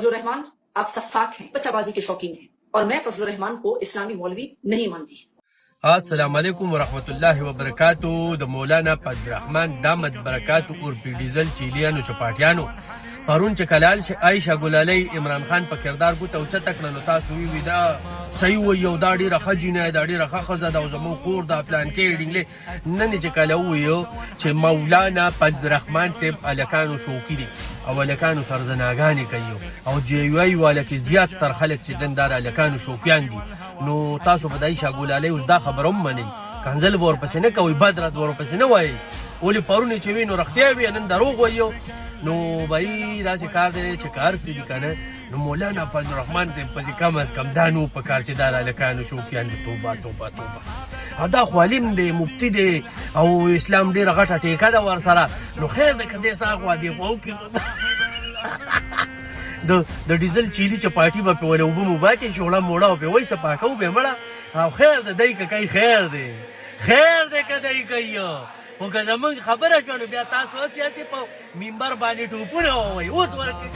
फजलुर रहमान आप सफाक हैं, बच्चाबाजी के शौकीन हैं और मैं फजलुर रहमान को इस्लामी मौलवी नहीं मानती। السلام علیکم ورحمت الله وبرکاتو د مولانا عبدالرحمن دامت برکاتو اور پی ډیزل چیلیانو چپاټیانو پرون چې کلال عائشہ ګلالی عمران خان په کردار کو توچه تکړه نو تاسو وی دا صحیح و یو دا ډیره خجینه دا ډیره خزه دا زمو خور دا پلان کې ډینګله نن چې کله ویو چې مولانا عبدالرحمن صاحب الکانو شوقی دي او الکانو سرزناګانی کوي او جیوی والکه زیات تر خلک چې دندار الکانو شوقیان دي نو تاسو په عائشہ ګلالی اوس دا خبروم منئ کنزل ور پسې نه کوي بدرت ور پسې نه وای اولی پرونی چې وینو رختیا وی نن دروغ وایو نو بای داسې کار دی چې کار سي دي کنه نو مولانا عبدالرحمن صاحب پسې کم از کم دانو په کار چې دار الکانو شوقیان دي توبه توبه توبه دا خالم دی مفتی دی او اسلام ډیره غټه ټیکه ده ور سره نو خیر ده کدی ساغ وادي خو کې د ډیزل چيلي چې پارټي په وله وبو مباچې شوړه موړه په وای سپاکو به مړه او خیر ده دای کوي خیر ده کدی کوي او که زمونږ خبره شونه بیا تاسو سیاسي په منبر باندې ټوپونه وای اوس ورکه